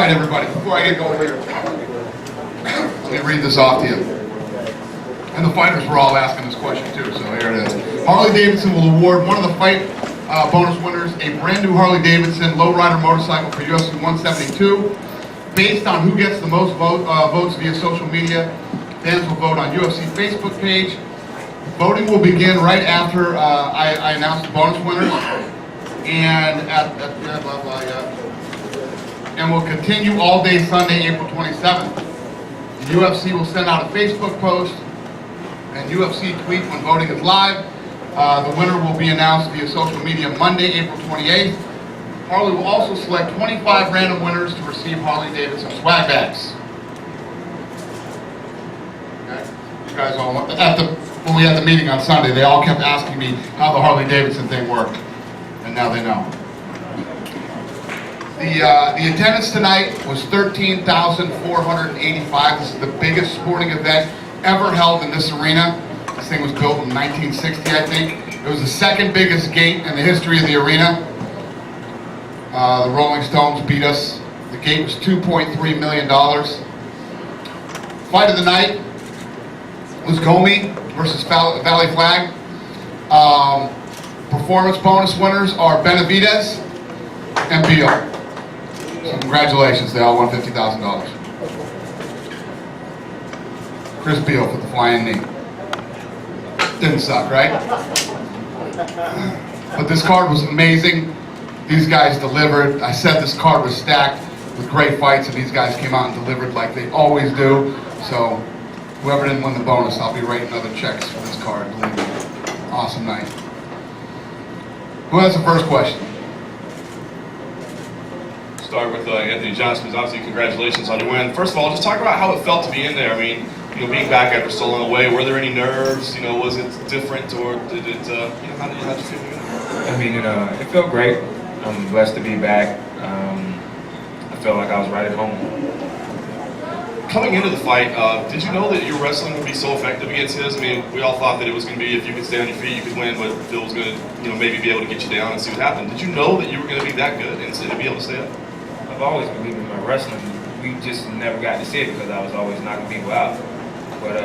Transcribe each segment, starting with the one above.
right, everybody, before I get going here, let me read this off to you. And the fighters were all asking this question too, so here it is. Harley-Davidson will award one of the fight bonus winners a brand new Harley-Davidson lowrider motorcycle for UFC 172. Based on who gets the most votes via social media, fans will vote on UFC Facebook page. Voting will begin right after I announce the bonus winners, and and will continue all day Sunday, April 27th. The UFC will send out a Facebook post and UFC tweet when voting is live. The winner will be announced via social media Monday, April 28th. Harley will also select 25 random winners to receive Harley-Davidson swag bags. Okay. You guys all when we had the meeting on Sunday, they all kept asking me how the Harley-Davidson thing worked, and now they know. The attendance tonight was 13,485. This is the biggest sporting event ever held in this arena. This thing was built in 1960, I think. It was the second biggest gate in the history of the arena. The Rolling Stones beat us. The gate was $2.3 million. Fight of the night was Gomi versus Valley Flag. Performance bonus winners are Benavidez and Beal. So congratulations, they all won $50,000. Chris Beal for the flying knee. Didn't suck, right? But this card was amazing. These guys delivered. I said this card was stacked with great fights, and these guys came out and delivered like they always do. So whoever didn't win the bonus, I'll be writing other checks for this card. Believe me. Awesome night. Who has the first question? Start with Anthony Johnson. Obviously, congratulations on your win. First of all, just talk about how it felt to be in there. I mean, being back after so long away, were there any nerves? Was it different, or did it? How did you feel? I mean, it felt great. I'm blessed to be back. I felt like I was right at home. Coming into the fight, did you know that your wrestling would be so effective against his? I mean, we all thought that it was going to be if you could stay on your feet, you could win, but Phil was going to, maybe be able to get you down and see what happened. Did you know that you were going to be that good and to be able to stay up? I've always believed in my wrestling. We just never got to see it because I was always knocking people out. But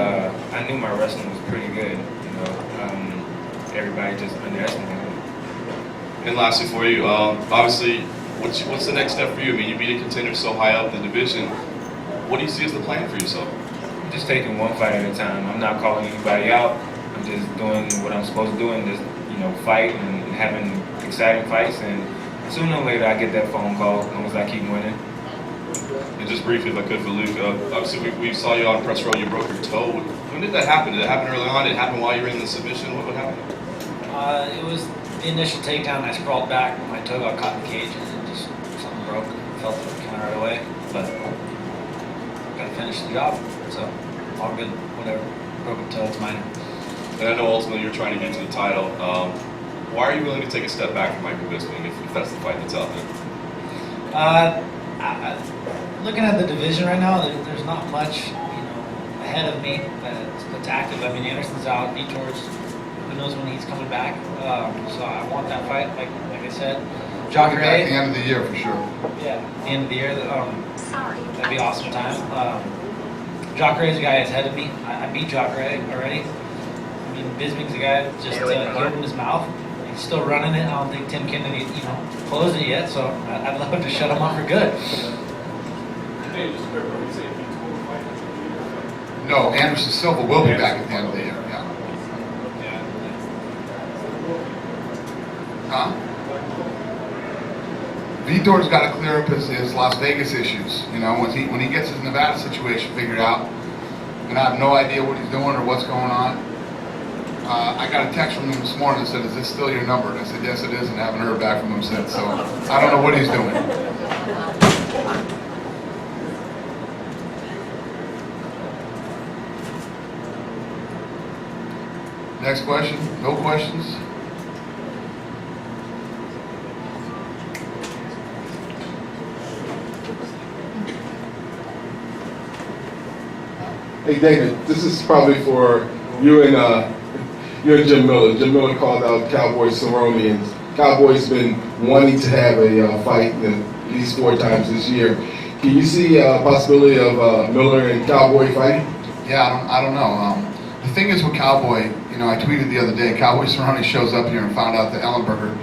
I knew my wrestling was pretty good. Everybody just underestimated it. And lastly for you, obviously, what's the next step for you? I mean, you beat a contender so high up in the division. What do you see as the plan for yourself? I'm just taking one fight at a time. I'm not calling anybody out. I'm just doing what I'm supposed to do and just, fight and having exciting fights. And sooner or later, I get that phone call as long as I keep winning. And just briefly, if I could, for Luke, obviously we saw you on press row. You broke your toe. When did that happen? Did it happen early on? Did it happen while you were in the submission? What happened? It was the initial takedown. I sprawled back. My toe got caught in the cage, and then just something broke. Felt it kind of right away, but got to finish the job. So all good. Whatever. Broken toe, it's minor. And I know ultimately you're trying to get to the title. Why are you willing to take a step back from Michael Bisping if that's the fight that's out there? Looking at the division right now, there's not much, ahead of me that's active. I mean, Anderson's out. Vitor's, who knows when he's coming back. So I want that fight, like I said. Jacare at the end of the year for sure. Yeah, at the end of the year. That'd be awesome time. Jacare's the guy that's ahead of me. I beat Jacare already. I mean, Bisping's the guy that just opened his mouth. He's still running it. I don't think Tim Kennedy, closed it yet. So I'd love to shut him up for good. No, Anderson Silva will be back at the end of the year. Yeah. Huh? Vitor's got to clear up his Las Vegas issues. When he gets his Nevada situation figured out, and I have no idea what he's doing or what's going on. I got a text from him this morning that said, "Is this still your number?" And I said, "Yes, it is," and I haven't heard back from him since. So I don't know what he's doing. Next question? No questions? Hey David, this is probably for you and Jim Miller. Jim Miller called out Cowboy Cerrone, and Cowboy's been wanting to have a fight at least 4 times this year. Can you see a possibility of Miller and Cowboy fighting? Yeah, I don't know. The thing is with Cowboy, I tweeted the other day, Cowboy Cerrone shows up here and found out that Ellenberger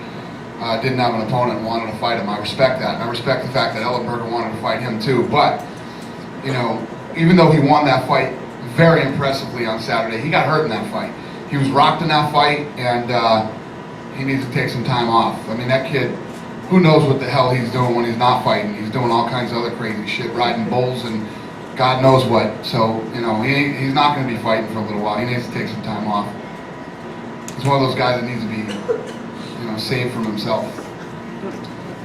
didn't have an opponent and wanted to fight him. I respect that. And I respect the fact that Ellenberger wanted to fight him too. But, even though he won that fight very impressively on Saturday, he got hurt in that fight. He was rocked in that fight, and he needs to take some time off. I mean, that kid, who knows what the hell he's doing when he's not fighting. He's doing all kinds of other crazy shit, riding bulls and God knows what. So, he's not going to be fighting for a little while. He needs to take some time off. He's one of those guys that needs to be, saved from himself.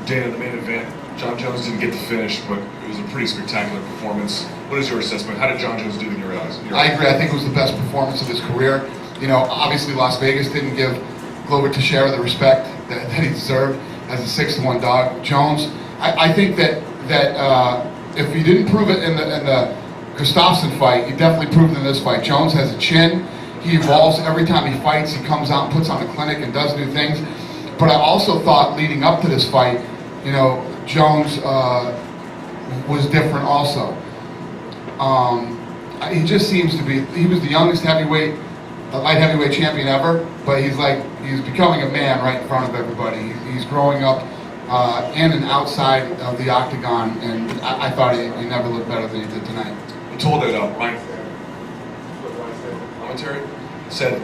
Dan, in the main event, John Jones didn't get the finish, but it was a pretty spectacular performance. What is your assessment? How did John Jones do in your eyes? I agree. I think it was the best performance of his career. Obviously Las Vegas didn't give Glover Teixeira the respect that he deserved as a 6-1 dog. Jones, I think that if he didn't prove it in the Gustafsson fight, he definitely proved it in this fight. Jones has a chin. He evolves every time he fights. He comes out and puts on a clinic and does new things. But I also thought leading up to this fight, Jones was different also. He just seems to be, he was the youngest light heavyweight champion ever, but he's becoming a man right in front of everybody. He's growing up in and outside of the octagon, and I thought he never looked better than he did tonight. I'm told that Ryan commentary said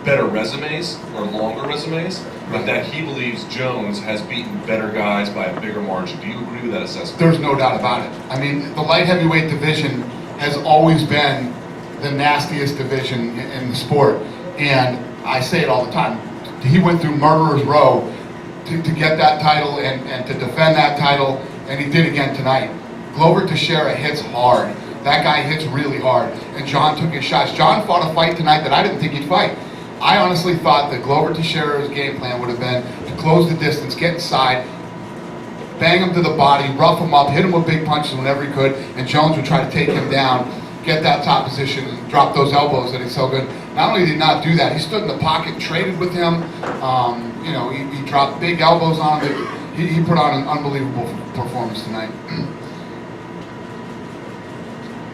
better resumes or longer resumes, but that he believes Jones has beaten better guys by a bigger margin. Do you agree with that assessment? There's no doubt about it. I mean, the light heavyweight division has always been the nastiest division in the sport, and I say it all the time. He went through murderer's row to get that title and to defend that title, and he did again tonight. Glover Teixeira hits hard. That guy hits really hard, and John took his shots. John fought a fight tonight that I didn't think he'd fight. I honestly thought that Glover Teixeira's game plan would have been to close the distance, get inside, bang him to the body, rough him up, hit him with big punches whenever he could, and Jones would try to take him down, get that top position, and drop those elbows that he's so good. Not only did he not do that, he stood in the pocket and traded with him. He dropped big elbows on him. He put on an unbelievable performance tonight.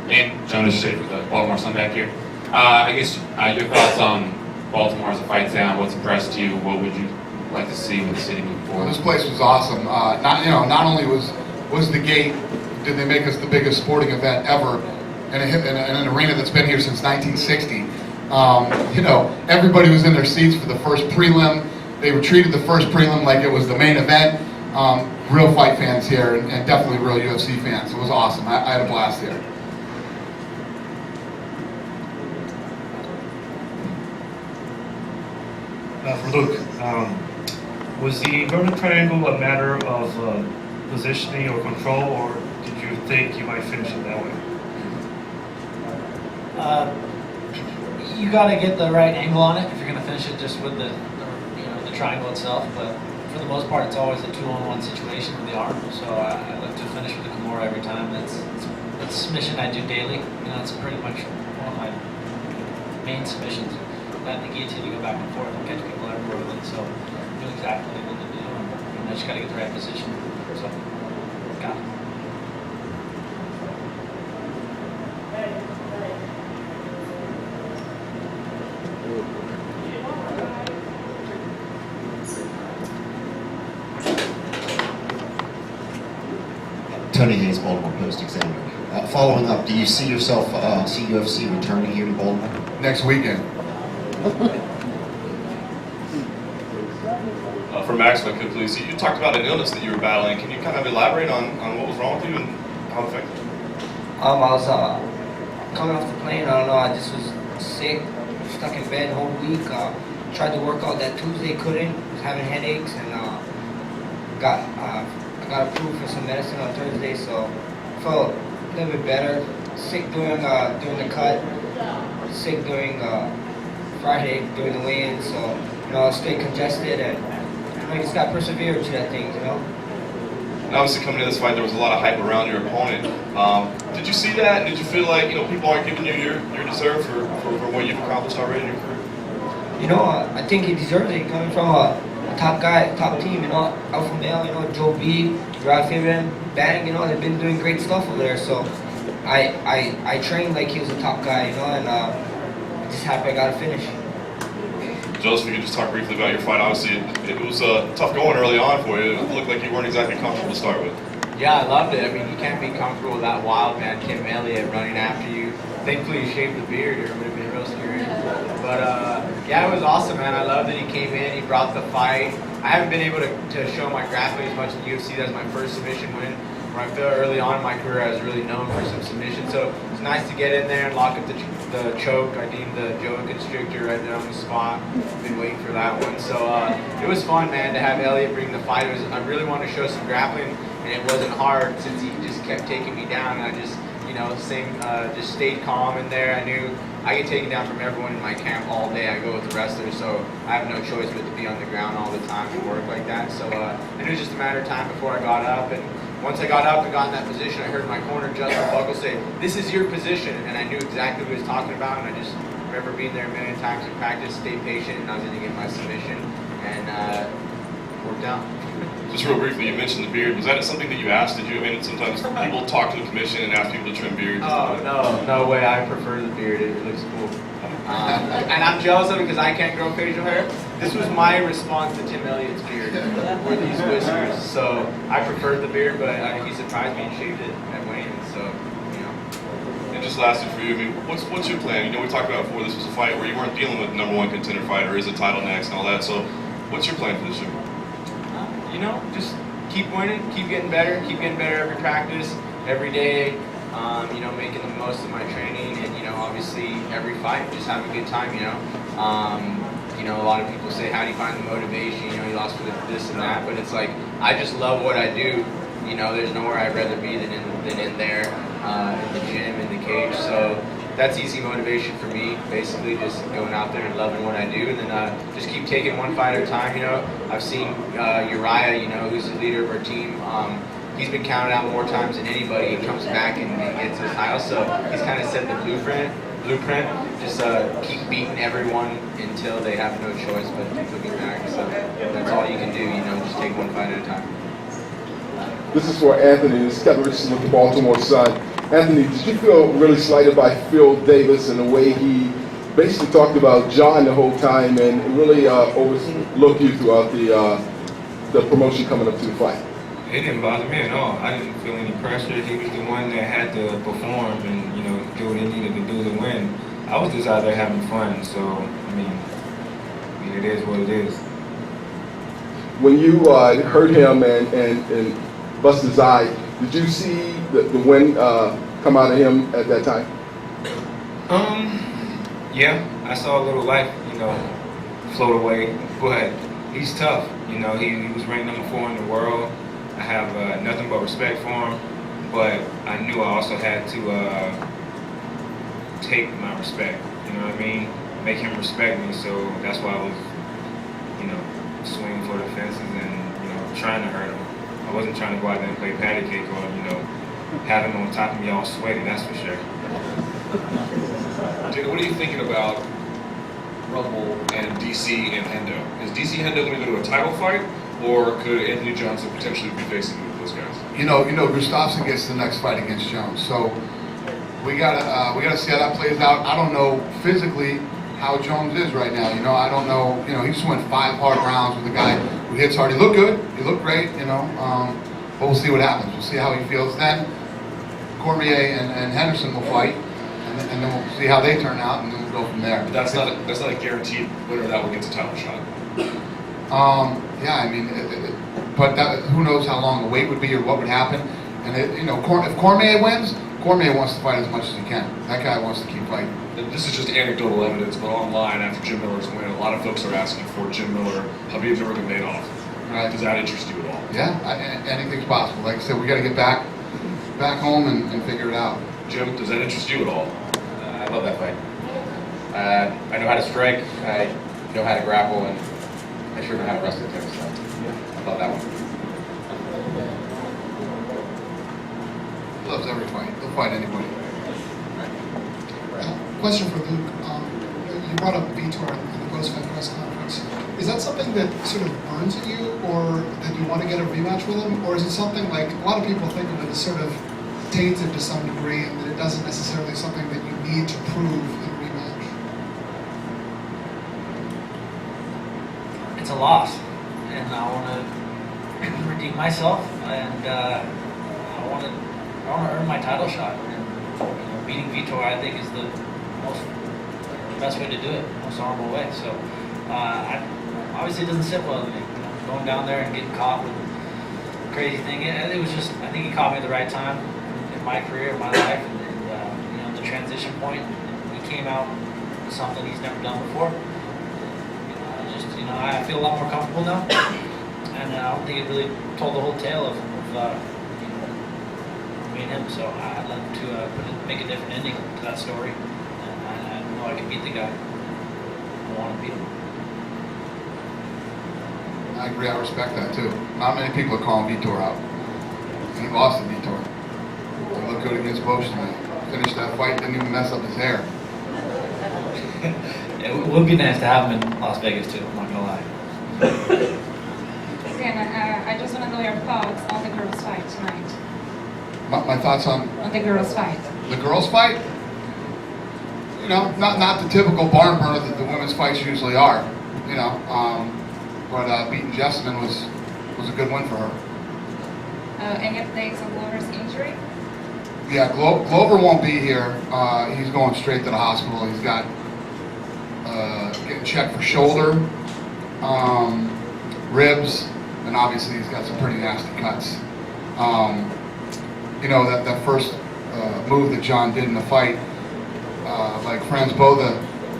And John José with the Baltimore Sun back here. I guess your thoughts on Baltimore as a fight town. What's impressed you? What would you like to see with the city moving forward? Well, this place was awesome. Not only was the gate, did they make us the biggest sporting event ever in an arena that's been here since 1960. Everybody was in their seats for the first prelim. They were treated the first prelim like it was the main event. Real fight fans here, and definitely real UFC fans. It was awesome. I had a blast here. For Luke, was the Bermuda Triangle a matter of positioning or control, or did you think you might finish it that way? You got to get the right angle on it if you're going to finish it just with the triangle itself. But for the most part, it's always a 2-on-1 situation with the arm. So I look to finish with the Kimura every time. That's a submission I do daily. It's pretty much one of my main submissions. That the guillotine, you go back and forth and catch people everywhere with it. So do exactly what they do. And I just got to get the right position. So got it. Tony Hayes, Baltimore Post-Examiner. Following up, do you see yourself, see UFC returning here to Baltimore? Next weekend. For Max, if I could please, you talked about an illness that you were battling. Can you kind of elaborate on what was wrong with you and how it affected you? I was coming off the plane. I don't know. I just was sick, stuck in bed the whole week. Tried to work out that Tuesday, couldn't. Was having headaches, and I got approved for some medicine on Thursday, so felt a little bit better. Sick during the cut. Sick during Friday during the weigh-in, so I stayed congested, and I just got persevered to that thing, And obviously, coming into this fight, there was a lot of hype around your opponent. Did you see that? Did you feel like people aren't giving you your deserve for what you've accomplished already in your career? I think he deserves it. Coming from a top guy, top team, you know, Alpha Male, you know, Joe B, Rod Fabian, Bang, you know, they've been doing great stuff over there. So I trained like he was a top guy, you know, and I'm just happy I got to finish. José, if you could just talk briefly about your fight. Obviously, it was tough going early on for you. It looked like you weren't exactly comfortable to start with. Yeah, I loved it. I mean, you can't be comfortable with that wild man, Tim Elliott, running after you. Thankfully, he shaved the beard, or it would have been real scary. But yeah, it was awesome, man. I love that he came in, he brought the fight. I haven't been able to show my grappling as much in the UFC. That was my first submission win. Where I feel early on in my career, I was really known for some submissions. So it's nice to get in there and lock up the choke. I deemed the Joe Constrictor right there on the spot. Been waiting for that one. So it was fun, man, to have Elliott bring the fight. I really wanted to show some grappling, and it wasn't hard since he just kept taking me down. And I just, you know, just stayed calm in there. I knew I get taken down from everyone in my camp all day. I go with the wrestlers, so I have no choice but to be on the ground all the time and work like that. So I knew it was just a matter of time before I got up. And once I got up and got in that position, I heard my corner, Justin Buckle, say, "This is your position." And I knew exactly what he was talking about. And I just remember being there a million times in practice, stay patient, and I was going to get my submission. And worked out. Just real briefly, you mentioned the beard. Was that something that you asked? Did you? I mean, sometimes people talk to the commission and ask people to trim beards. Oh, no way. I prefer the beard. It looks cool. And I'm jealous of it because I can't grow facial hair. This was my response to Tim Elliott's beard, were these whiskers. So I preferred the beard, but he surprised me and shaved it at Wayne. So, you know. And just lastly for you, I mean, what's your plan? You know, we talked about before this was a fight where you weren't dealing with the #1 contender fighter, is a title next and all that. So what's your plan for this year? You know, just keep winning, keep getting better every practice, every day. You know, making the most of my training, and you know, obviously every fight, just have a good time. You know, a lot of people say, how do you find the motivation? You know, you lost for this and that, but it's like I just love what I do. You know, there's nowhere I'd rather be than in there, in the gym, in the cage. So that's easy motivation for me. Basically, just going out there and loving what I do, and then just keep taking one fight at a time. You know, I've seen Uriah, you know, who's the leader of our team. He's been counted out more times than anybody. He comes back and gets his title. So he's kind of set the blueprint. Just keep beating everyone until they have no choice but to put me back. So that's all you can do. You know, just take one fight at a time. This is for Anthony. This is Kevin Richardson with the Baltimore Sun. Anthony, did you feel really slighted by Phil Davis in the way he basically talked about John the whole time and really overlooked you throughout the promotion coming up to the fight? It didn't bother me at all. I didn't feel any pressure. He was the one that had to perform and, you know, do what he needed to do to win. I was just out there having fun, so, I mean, it is what it is. When you heard him and bust his eye, did you see the wind come out of him at that time? Yeah, I saw a little light, you know, float away, but he's tough. You know, he was ranked #4 in the world. I have nothing but respect for him, but I knew I also had to take my respect, you know what I mean? Make him respect me, so that's why I was, you know, swinging for the fences and, you know, trying to hurt him. I wasn't trying to go out there and play patty cake or, you know, have him on top of me all sweaty, that's for sure. Jada, what are you thinking about Rumble and DC and Hendo? Is DC Hendo going to go to a title fight? Or could Anthony Johnson potentially be facing those guys? You know, Gustafsson gets the next fight against Jones, so we gotta see how that plays out. I don't know physically how Jones is right now. You know, I don't know. You know, he just went 5 hard rounds with a guy who hits hard. He looked good. He looked great. You know, but we'll see what happens. We'll see how he feels. Then Cormier and Henderson will fight, and then we'll see how they turn out, and then we'll go from there. But that's not a guaranteed winner that will get a title shot. Yeah, I mean, but who knows how long the wait would be or what would happen. And, you know, if Cormier wins, Cormier wants to fight as much as he can. That guy wants to keep fighting. And this is just anecdotal evidence, but online after Jim Miller's win, a lot of folks are asking for Jim Miller, Khabib Nurmagomedov. Right. Does that interest you at all? Yeah, anything's possible. Like I said, we got to get back home and figure it out. Jim, does that interest you at all? I love that fight. I know how to strike. I know how to grapple, and I sure know how to wrestle too. So I love that one. He loves every fight. He'll fight anybody. Question for Luke. You brought up Vitor in the post-fight press conference. is that something that sort of burns at you, or that you want to get a rematch with him? Or is it something like, a lot of people think of it as sort of tainted to some degree, and that it doesn't necessarily something that you need to prove in a rematch? It's a loss, and I want to redeem myself, and I want to earn my title shot. And beating Vitor, I think, is the best way to do it, most honorable way. So, obviously, it doesn't sit well with me. Going down there and getting caught with a crazy thing. It was just, I think he caught me at the right time in my career, in my life, and the transition point. He came out with something he's never done before. I feel a lot more comfortable now, and I don't think it really told the whole tale of me and him. So I'd love to make a different ending to that story, and I know I can beat the guy. I want to beat him. I agree, I respect that too. Not many people are calling Vitor out. And he lost to Vitor. He looked good against Boschman. Finished that fight, didn't even mess up his hair. It would be nice to have him in Las Vegas too, I'm not gonna lie. Again, I just want to know your thoughts on the girls' fight tonight. My thoughts on The girls' fight. the girls' fight? Not the typical barn burner that the women's fights usually are. But beating Jessamine was a good win for her. Any updates on Glover's injury? Yeah, Glover won't be here. He's going straight to the hospital. He's got getting checked for shoulder, ribs, and obviously he's got some pretty nasty cuts. That first move that John did in the fight, like Franz Botha,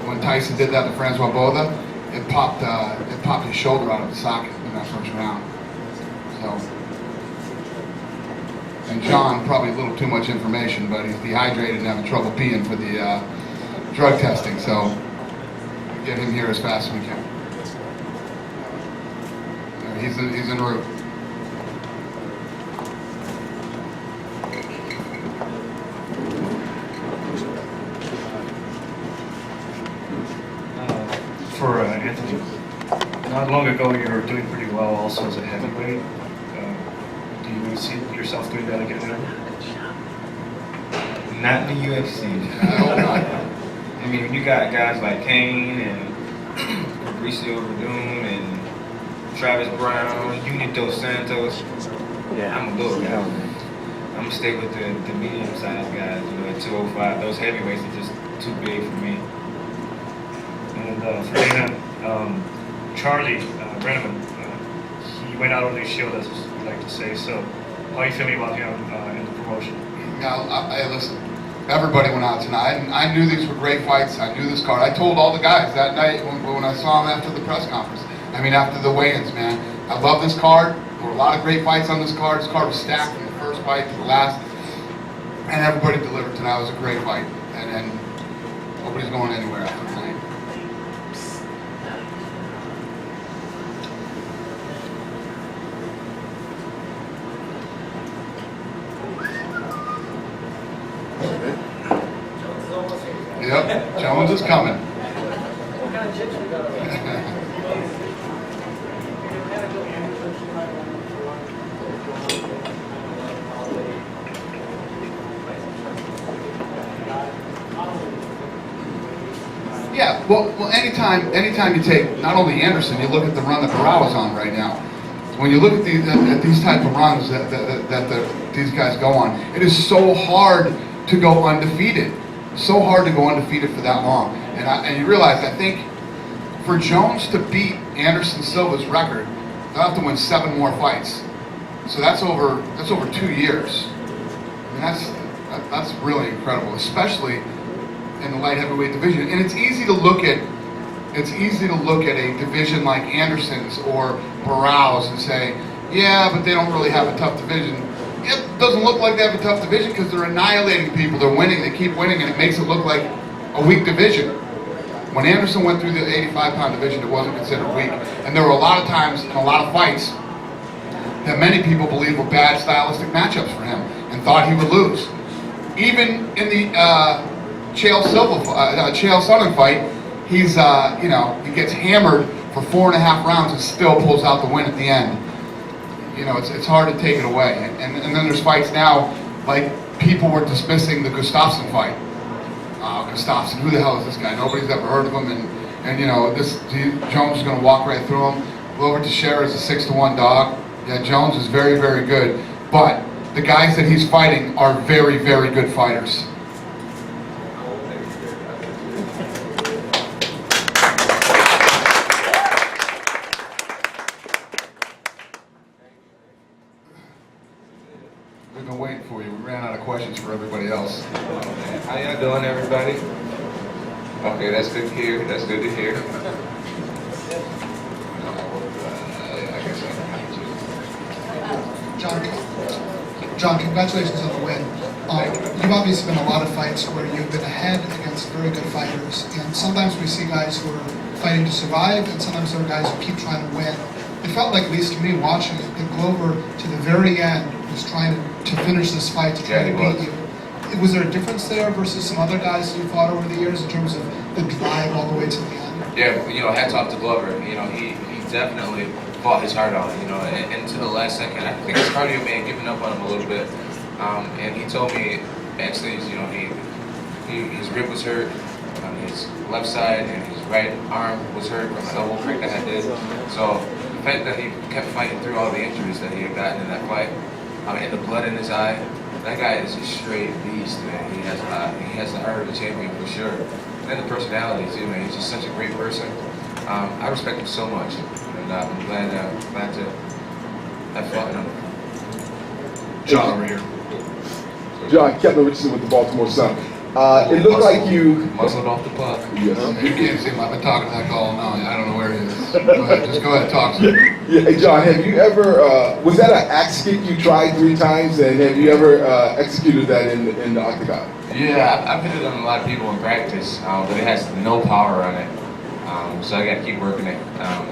when Tyson did that to Francois Botha, it popped his shoulder out of the socket in that first round. So. And John, probably a little too much information, but he's dehydrated and having trouble peeing for the drug testing, so get him here as fast as we can. He's en route. For Anthony, not long ago you were doing pretty well also as a heavyweight. Do you see yourself doing that again now? Not in the UFC. I mean, when you got guys like Kane and Fabricio Verdun and Travis Brown, Junior Dos Santos, I'm a little guy. I'm gonna stay with the medium-sized guys. At 205, those heavyweights are just too big for me. And for Dana, Charlie Brenneman, he went out on the shield, as we like to say. So, how are you feeling about him in the promotion? Hey, listen, everybody went out tonight. I knew these were great fights. I knew this card. I told all the guys that night when I saw them after the press conference. After the weigh-ins, man. I love this card. There were a lot of great fights on this card. This card was stacked from the first fight to the last. And everybody delivered tonight. It was a great fight. And nobody's going anywhere after tonight. Yep, Jones is coming. Yeah, well, anytime you take not only Anderson, you look at the run that Barao is on right now. When you look at these type of runs that these guys go on, it is so hard to go undefeated. So hard to go undefeated for that long. And you realize, I think, for Jones to beat Anderson Silva's record, they'll have to win 7 more fights. So that's over 2 years. I mean, that's really incredible, especially in the light heavyweight division. And it's easy to look at a division like Anderson's or Barao's and say, yeah, but they don't really have a tough division. It doesn't look like they have a tough division because they're annihilating people. They're winning. They keep winning, and it makes it look like a weak division. When Anderson went through the 85-pound division, it wasn't considered weak. And there were a lot of times in a lot of fights that many people believed were bad stylistic matchups for him and thought he would lose. Even in the Chael Sonnen fight, he gets hammered for 4.5 rounds and still pulls out the win at the end. You know, it's hard to take it away. And then there's fights now, like people were dismissing the Gustafsson fight. Gustafsson, who the hell is this guy? Nobody's ever heard of him, and you know, Jones is going to walk right through him. Glover Teixeira is a 6-1 dog. Yeah, Jones is very, very good, but the guys that he's fighting are very, very good fighters. We've been waiting for you. We ran out of questions for everybody else. How y'all doing, everybody? Okay, that's good to hear. That's good to hear. John, congratulations on the win. You've obviously been in a lot of fights where you've been ahead against very good fighters, and sometimes we see guys who are fighting to survive, and sometimes there are guys who keep trying to win. It felt like, at least to me watching it, that Glover, to the very end, was trying to finish this fight to try to beat you. Was there a difference there versus some other guys you fought over the years in terms of the drive all the way to the end? Yeah, you know, hats off to Glover. You know, he definitely fought his heart out, you know, and to the last second. I think his cardio may have given up on him a little bit. And he told me, actually, you know, his rib was hurt on his left side, and his right arm was hurt from an elbow crack that I did. So the fact that he kept fighting through all the injuries that he had gotten in that fight, and the blood in his eye, that guy is a straight beast, man. He has the heart of a champion for sure. And the personality too, man. He's just such a great person. I respect him so much, and I'm glad to have fought him. John over here. John, Kevin Richardson with the Baltimore Sun. It looked like you muscled off the puck. Yes. You can't see him. I've been talking to that call now. I don't know where he is. Go ahead, talk to him. Yeah, hey John, have you ever, was that an axe kick you tried 3 times, and have you ever executed that in the octagon? Yeah, I've hit it on a lot of people in practice, but it has no power on it. So I got to keep working it.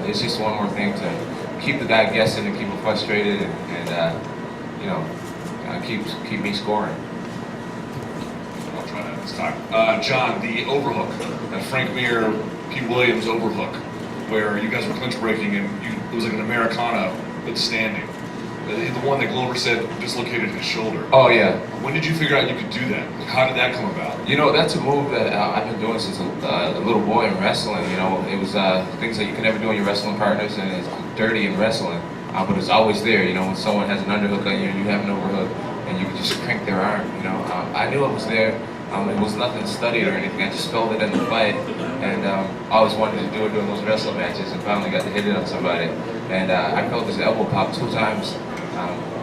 It's just one more thing to keep the guy guessing and keep him frustrated, and you know, keep me scoring. I'll try that this time. John, the overhook, that Frank Mir, Pete Williams overhook, where you guys were clinch breaking and it was like an Americana but standing. The one that Glover said dislocated his shoulder. Oh yeah. When did you figure out you could do that? How did that come about? You know, that's a move that I've been doing since a little boy in wrestling. You know, it was things that you can never do in your wrestling partners, and it's dirty in wrestling. But it's always there. You know, when someone has an underhook on you and you have an overhook, and you can just crank their arm. You know, I knew it was there. It was nothing studied or anything. I just felt it in the fight, and I always wanted to do it during those wrestling matches, and finally got to hit it on somebody. And I felt this elbow pop 2 times,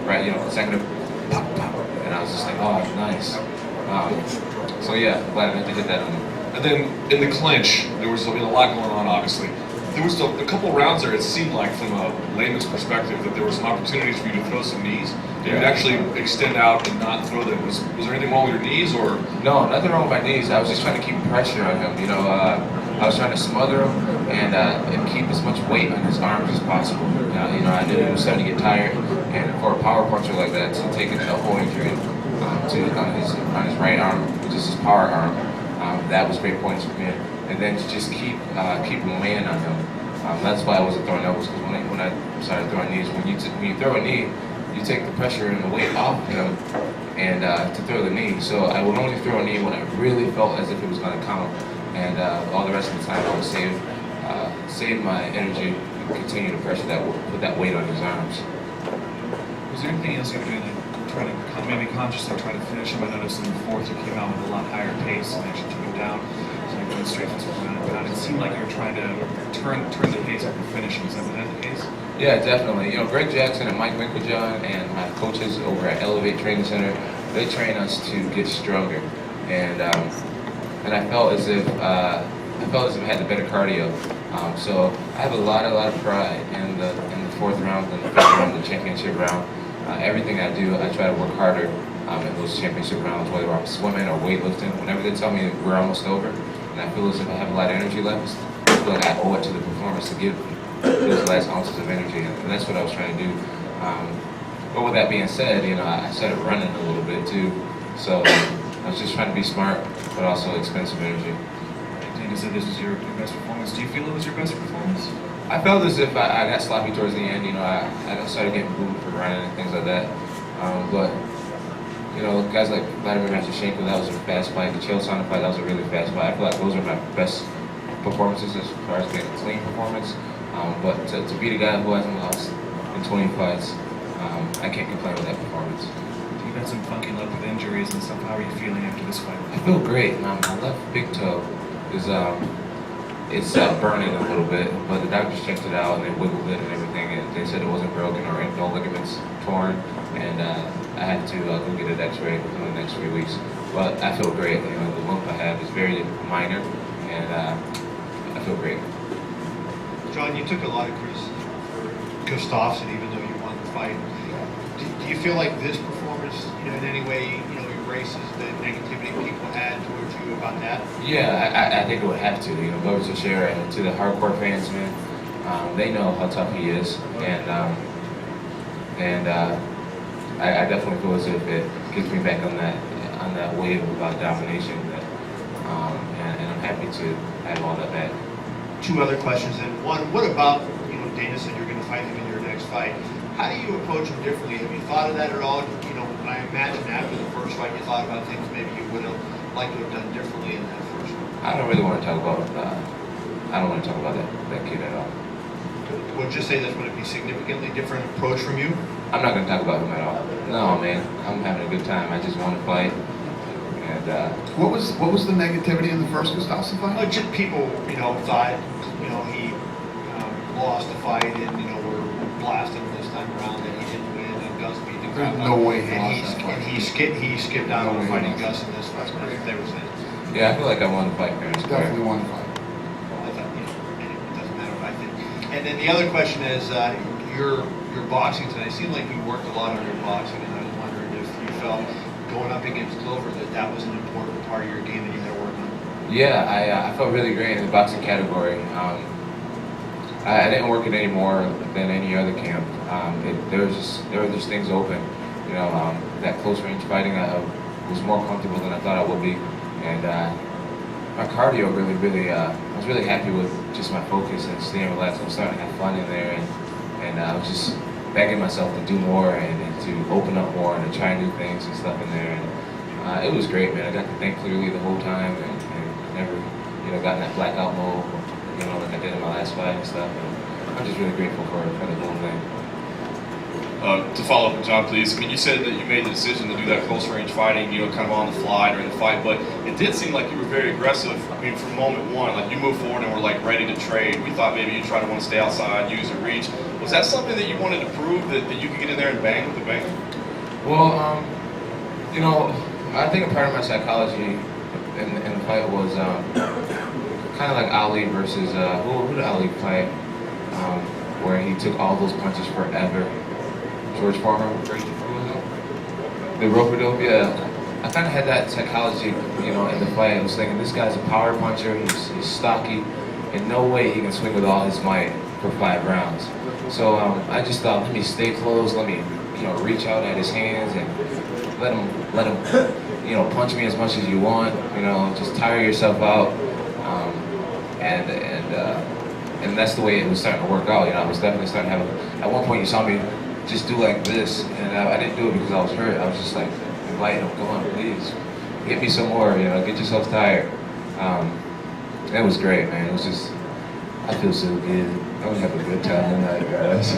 right, you know, consecutive pop, pop, and I was just like, oh, nice. So yeah, glad I did that on him. And then in the clinch, there was a lot going on, obviously. There was a couple rounds there, it seemed like, from a layman's perspective, that there were some opportunities for you to throw some knees. Did you actually extend out and not throw them? Was there anything wrong with your knees, or? No, nothing wrong with my knees. I was just trying to keep pressure on him. You know, I was trying to smother him and keep as much weight on his arms as possible. You know, I knew he was starting to get tired, and for a power puncher like that to take an elbow injury on his right arm, which is his power arm, that was great points for me. And then to just keep him weighing on him. That's why I wasn't throwing elbows, because when I started throwing knees, when you throw a knee, you take the pressure and the weight off him, and to throw the knee. So I would only throw a knee when I really felt as if it was going to count, and all the rest of the time I would save my energy and continue to pressure put that weight on his arms. Was there anything else you were doing, like trying to maybe consciously try to finish him? I noticed in the 4th you came out with a lot higher pace and actually took him down. So you're going straight from ground and pound. It seemed like you were trying to turn the pace up and finish him. Is that the case? Yeah, definitely. You know, Greg Jackson and Mike Winklejohn and my coaches over at Elevate Training Center, they train us to get stronger. And I felt as if I had the better cardio. So I have a lot of pride in the 4th round and the 5th round, the championship round. Everything I do, I try to work harder in those championship rounds, whether I'm swimming or weightlifting. Whenever they tell me we're almost over, and I feel as if I have a lot of energy left, I feel like I owe it to the performance to give those last ounces of energy, and that's what I was trying to do. But with that being said, you know, I started running a little bit too, so I was just trying to be smart, but also expensive energy. Did you said this was your best performance. Do you feel it was your best performance? I felt as if I got sloppy towards the end. You know, I started getting booed for running and things like that. But you know, guys like Vladimir Matyushenko, that was a fast fight. The Chael Sonnen fight, that was a really fast fight. I feel like those are my best performances as far as being a clean performance. But to beat a guy who hasn't lost in 20 fights, I can't complain with that performance. You've had some funky luck with injuries and stuff. How are you feeling after this fight? I feel great. My left big toe is it's burning a little bit, but the doctors checked it out and they wiggled it and everything, and they said it wasn't broken or no ligaments torn, and I had to go get an X-ray within the next 3 weeks. But I feel great. You know, the lump I have is very minor, and I feel great. John, you took a lot of criticism for Gustafsson, even though you won the fight. Do you feel like this performance, you know, in any way, you know, erases the negativity people had towards you about that? Yeah, I think it would have to. You know, go to share and to the hardcore fans, man. They know how tough he is, and I definitely feel as if it gets me back on that wave about domination. And I'm happy to have all that back. Two other questions then. One, what about, you know, Dana said you're going to fight him in your next fight. How do you approach him differently? Have you thought of that at all? You know, I imagine after the first fight you thought about things maybe you would have liked to have done differently in that first one. I don't really want to talk about that kid at all. Would you say that's going to be significantly different approach from you? I'm not going to talk about him at all. No, man. I'm having a good time. I just want to fight. And what was the negativity in the first Gustafsson fight? Just people, you know, thought, you know, he lost the fight and, you know, were blasting this time around that he didn't win and Gus beat the crap. There's no way he lost that fight. And he skipped out on fighting Gus in this fight. If there was any. yeah, I feel like I won the fight fair and square. Definitely won the fight. I thought, you know, it doesn't matter what I think. And then the other question is, your boxing tonight. It seemed like you worked a lot on your boxing, and I was wondering if you felt going up against Glover that was an important part of your game that you had to work on. Yeah, I felt really great in the boxing category. I didn't work it any more than any other camp. There were just things open. You know, that close range fighting, I was more comfortable than I thought I would be, and my cardio really, I was really happy with just my focus and staying relaxed. I was starting to have fun in there, and I was just begging myself to do more and to open up more and to try new things and stuff in there. And it was great, man. I got to think clearly the whole time, and never, you know, got in that blackout mode, you know, like I did in my last fight and stuff. And I'm just really grateful for the whole thing. To follow up with John, please. I mean, you said that you made the decision to do that close range fighting, you know, kind of on the fly during the fight, but it did seem like you were very aggressive. I mean, from moment one, like you moved forward and were like ready to trade. We thought maybe you tried to want to stay outside, use your reach. Was that something that you wanted to prove that you could get in there and bang with the banger? Well, you know, I think a part of my psychology in the fight was kind of like Ali versus who did Ali fight? Where he took all those punches forever. George Farmer, the rope-a-dope, yeah. I kind of had that psychology, you know, in the fight. I was thinking, this guy's a power puncher, he's stocky, in no way he can swing with all his might for 5 rounds. So I just thought, let me stay close, let me, you know, reach out at his hands and let him, you know, punch me as much as you want, you know, just tire yourself out. And that's the way it was starting to work out. You know, I was definitely starting to have at one point you saw me just do like this, and I didn't do it because I was hurt. I was just like, inviting him, come on, please, hit me some more, you know, get yourself tired. It was great, man. It was just, I feel so good. I'm gonna have a good time tonight, guys.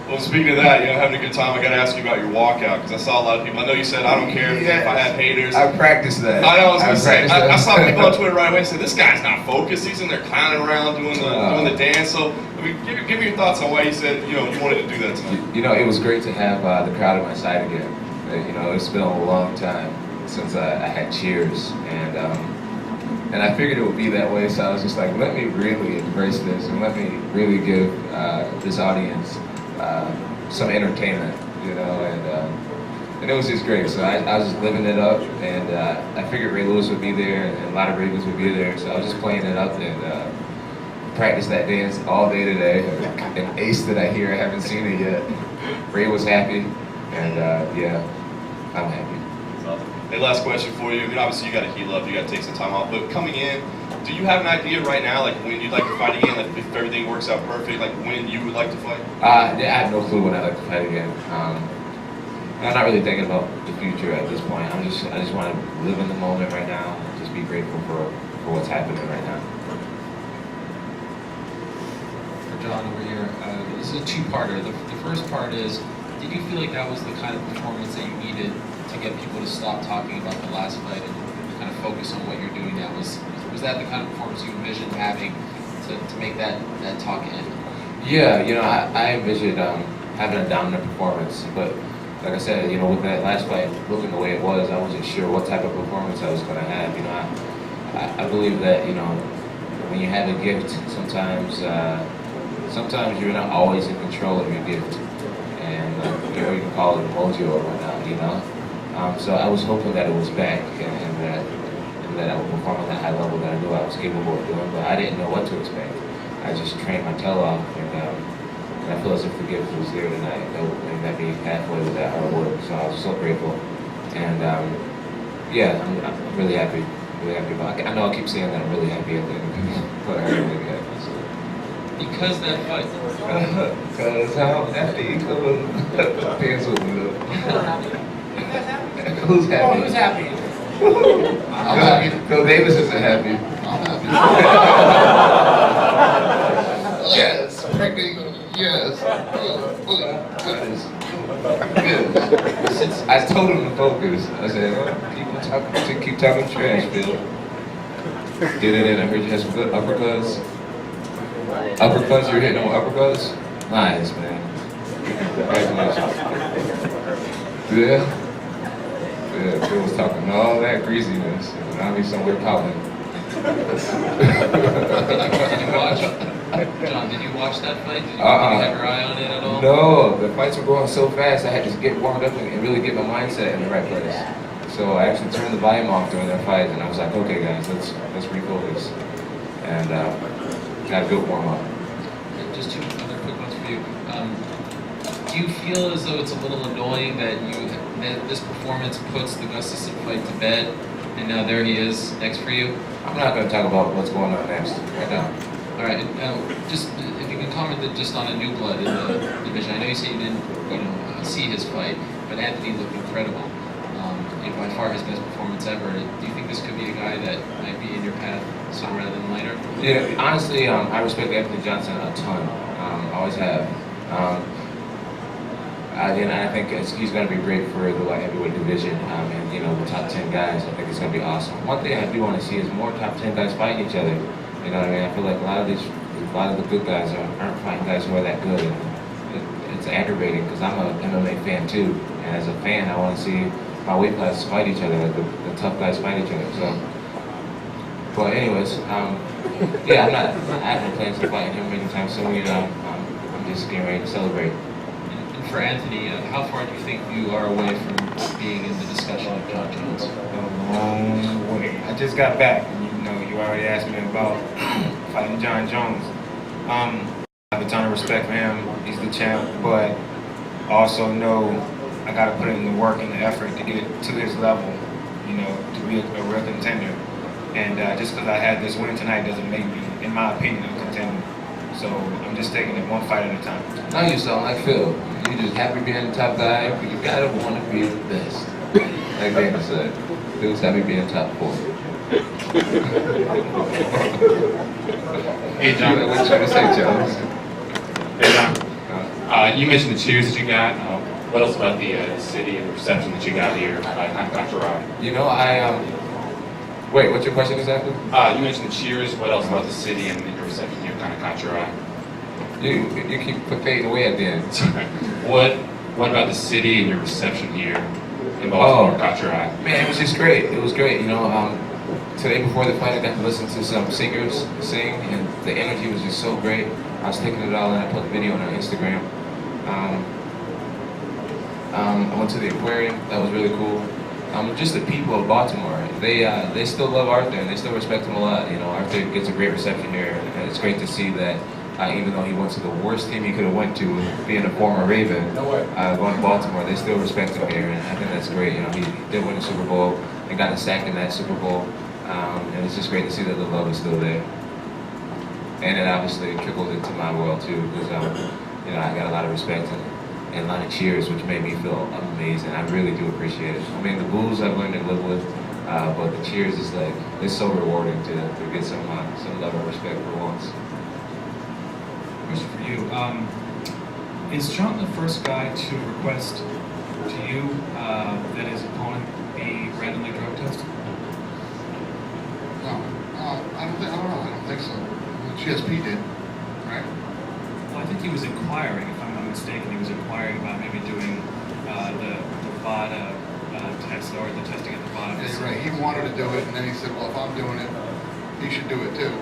Well, speaking of that, you know, having a good time, I got to ask you about your walkout, because I saw a lot of people. I know you said, I don't care if I have haters. I practiced that. I know, I was going to say, I saw people on Twitter right away and say, this guy's not focused. He's in there clowning around doing the dance. So, I mean, give me your thoughts on why you said, you know, you wanted to do that tonight. You know, it was great to have the crowd on my side again. You know, it's been a long time since I had cheers, and I figured it would be that way. So I was just like, let me really embrace this and let me really give this audience some entertainment, you know, and it was just great. So I was just living it up, and I figured Ray Lewis would be there, and a lot of Ravens would be there, so I was just playing it up and practiced that dance all day today. An ace that I hear, I haven't seen it yet. Ray was happy, and yeah, I'm happy. That's awesome. Hey, last question for you. I mean, obviously you got to heal up, you got to take some time off. But coming in, do you have an idea right now, like when you'd like to fight again? Like if everything works out perfect, like when you would like to fight? Yeah, I have no clue when I'd like to fight again. I'm not really thinking about the future at this point. I just want to live in the moment right now. Just be grateful for what's happening right now. For John over here, this is a two-parter. The first part is, did you feel like that was the kind of performance that you needed to get people to stop talking about the last fight and kind of focus on what you're doing now? Was that the kind of performance you envisioned having to make that talk end? Yeah, I envisioned having a dominant performance, but like I said, with that last fight looking the way it was, I wasn't sure what type of performance I was going to have. I believe that when you have a gift, sometimes you're not always in control of your gift, and you can call it mojo or whatnot. So I was hoping that it was back and that I would perform at that high level that I knew I was capable of doing, but I didn't know what to expect. I just trained my tail off, and I feel as if the gift was there tonight. That would met me halfway with that hard work, so I was so grateful. And yeah, I'm really happy. Really happy about it. I know I keep saying that I'm really happy at the end, but I'm really happy. So. Because that fight. Because how happy? Dance with me, look. Who's happy? Who's happy? I'm happy. Phil Davis isn't happy. I'm happy. Yes, pregnant. Yes. Goodness. I told him to focus. I said, keep talking trash, Phil. Did it in. I heard you had some good uppercuts. Uppercuts? You're hitting on uppercuts? Nice, man. Congratulations. Yeah. Yeah, Phil was talking all that greasiness, and I'll be somewhere popping. Did you watch? John, did you watch that fight? Did you have your eye on it at all? No, the fights were going so fast, I had to get warmed up and really get my mindset in the right place. So I actually turned the volume off during that fight, and I was like, okay guys, let's refocus. And got a good warm up. Just two other quick ones for you. Do you feel as though it's a little annoying that this performance puts the Gustafsson fight to bed, and now there he is next for you? I'm not going to talk about what's going on next right now. All right, just if you can comment just on a new blood in the division. I know you said you didn't, see his fight, but Anthony looked incredible. By far his best performance ever. Do you think this could be a guy that might be in your path sooner rather than later? Yeah, honestly, I respect Anthony Johnson a ton. Always have. And I think he's going to be great for the light heavyweight division, and the top 10 guys. I think it's going to be awesome. One thing I do want to see is more top 10 guys fighting each other. You know what I mean? I feel like a lot of the good guys aren't fighting guys who are that good. And it's aggravating because I'm a MMA fan too, and as a fan, I want to see my weight classes fight each other, like the tough guys fight each other. So, but anyways, yeah, I have no plans to fight him anytime soon. I'm just getting ready to celebrate. For Anthony, how far do you think you are away from being in the discussion of John Jones? A long way. I just got back, and you already asked me about fighting John Jones. I have a ton of respect for him. He's the champ, but also know I got to put in the work and the effort to get to his level, to be a real contender. And just because I had this win tonight doesn't make me, in my opinion, a contender. So I'm just taking it one fight at a time. Now you sound like Phil. You just happy being the top guy, but you gotta want to be the best. Like Dana said, Phil's happy being top 4. Hey John, what you trying to say, Jones? Hey John, you mentioned the cheers that you got. What else about the city and the reception that you got here at Dr. Rock? Wait, what's your question exactly? You mentioned the cheers. What else about the city and your reception here kind of caught your eye? You keep fading away at the end. What about the city and your reception here in Baltimore caught your eye? Man, it was just great. It was great. Today before the fight, I got to listen to some singers sing, and the energy was just so great. I was taking it all in. I put the video on Instagram. I went to the aquarium. That was really cool. Just the people of Baltimore, they still love Arthur and they still respect him a lot. Arthur gets a great reception here, and it's great to see that even though he went to the worst team he could have went to, being a former Raven, going to Baltimore, they still respect him here, and I think that's great. You know, he did win the Super Bowl and got a sack in that Super Bowl, and it's just great to see that the love is still there. And it obviously trickled into my world too, because you know, I got a lot of respect and a lot of cheers, which made me feel amazing. I really do appreciate it. I mean, the boos I've learned to live with, but the cheers is like, it's so rewarding to get some love and respect for once. Question for you. Is John the first guy to request to you that his opponent be randomly drug tested? No, I don't know. I don't think so. GSP did, right? Well, I think he was inquiring, if I'm not mistaken, he was inquiring about maybe doing the VADA test or the testing at the VADA. Yeah, you're right. He wanted to do it, and then he said, well, if I'm doing it, he should do it too.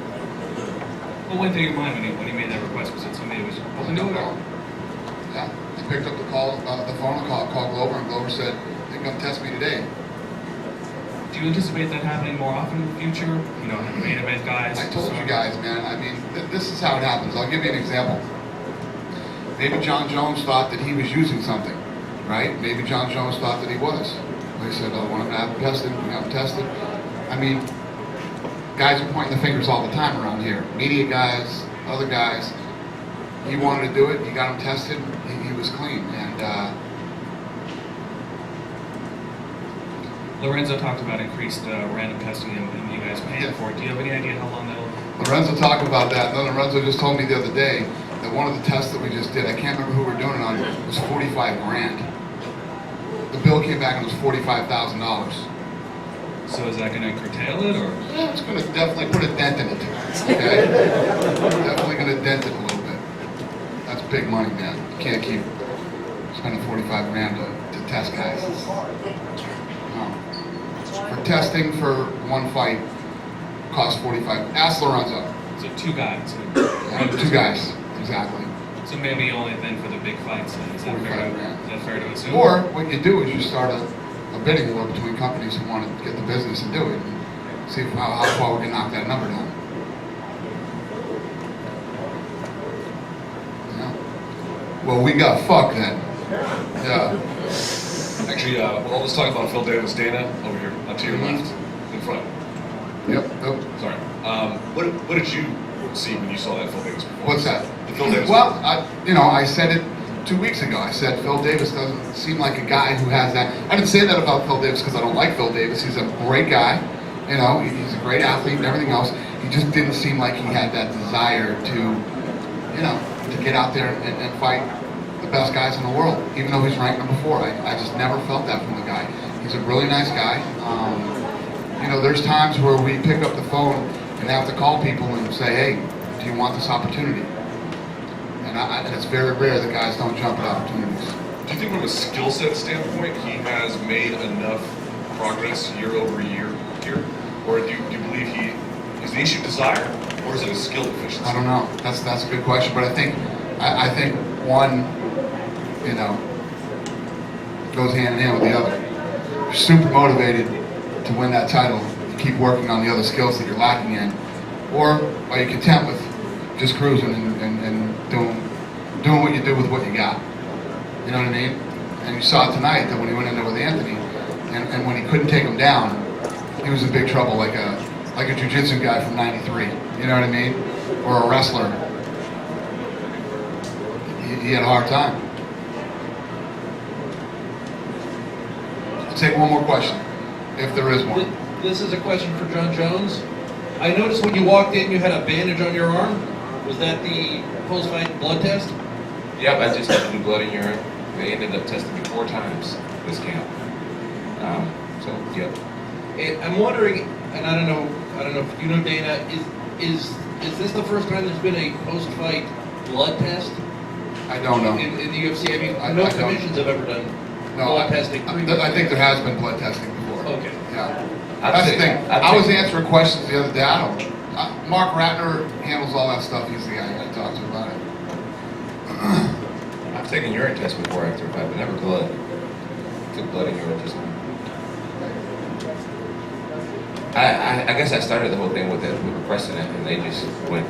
What went through your mind when he made that request? Was it somebody who was open to it? Or? Yeah, he picked up the phone and called Glover, and Glover said, "They come test me today." Do you anticipate that happening more often in the future? You know, main event guys? I told you guys, man. I mean, this is how it happens. I'll give you an example. Maybe John Jones thought that he was using something, right? Maybe John Jones thought that he was. They said, "Oh, want to have him tested? We have him tested." I mean, guys are pointing the fingers all the time around here. Media guys, other guys. He wanted to do it. He got him tested. He was clean. And Lorenzo talked about increased random testing and you guys paying for it. Do you have any idea how long that'll... Lorenzo talked about that. And then Lorenzo just told me the other day that one of the tests that we just did, I can't remember who we're doing it on, was 45 grand. The bill came back and it was $45,000. So is that going to curtail it, or? Yeah, it's going to definitely put a dent in it. Okay? Definitely going to dent it a little bit. That's big money, man. You can't keep spending 45 grand to test guys. For testing for one fight, costs 45. Ask Lorenzo. So two guys. Yeah, two guys, exactly. So maybe only then for the big fights. Then. Is that fair to assume? Or what you do is you start a bidding war between companies who want to get the business and do it, and see how far we can knock that number down. Yeah. Well, we got fucked then. Yeah. Actually, well, let's talk about Phil Davis. Dana, over here, to your left, in front. Yep. Sorry. What did you see when you saw that Phil Davis performance? What's that? The Phil Davis. Well, I said it 2 weeks ago. I said Phil Davis doesn't seem like a guy who has that. I didn't say that about Phil Davis because I don't like Phil Davis. He's a great guy. You know, he's a great athlete and everything else. He just didn't seem like he had that desire to get out there and fight the best guys in the world, even though he's ranked number 4. I just never felt that from the guy. He's a really nice guy. There's times where we pick up the phone and have to call people and say, hey, do you want this opportunity? And it's very rare that guys don't jump at opportunities. Do you think from a skill set standpoint, he has made enough progress year over year here? Or do you believe is the issue desire, or is it a skill deficiency? I don't know. That's a good question, but I think one, goes hand in hand with the other. You're super motivated to win that title. You keep working on the other skills that you're lacking in, or are you content with just cruising and doing what you do with what you got? You know what I mean? And you saw it tonight that when he went in there with Anthony, and when he couldn't take him down, he was in big trouble, like a jiu-jitsu guy from '93. You know what I mean? Or a wrestler. He had a hard time. I'll take one more question, if there is one. This is a question for John Jones. I noticed when you walked in, you had a bandage on your arm. Was that the post-fight blood test? Yep, I just had to do blood and urine. They ended up testing me 4 times this camp. Yep. I'm wondering, and I don't know if you know, Dana, is this the first time there's been a post-fight blood test? I don't know. In the UFC, I mean, no commissions have ever done blood testing. I think there has been blood testing before. Okay. Yeah. That's the thing. I was answering questions the other day. Mark Ratner handles all that stuff. He's the guy I talk to about it. I've taken urine tests before after a fight, but never blood. Took blood and urine just now. I guess I started the whole thing with requesting it, and they just went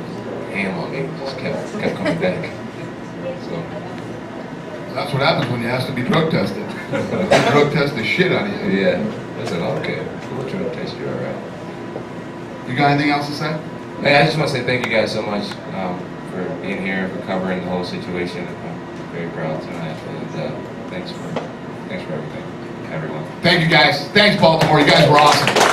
ham on me. Just kept coming back. So. That's what happens when you ask to be drug tested. They drug test the shit out of you. Yeah. I said, okay, we'll drug test you, all right. You got anything else to say? Hey, I just want to say thank you guys so much for being here, for covering the whole situation. I'm very proud tonight, and thanks for everything, everyone. Thank you guys. Thanks, Baltimore. You guys were awesome.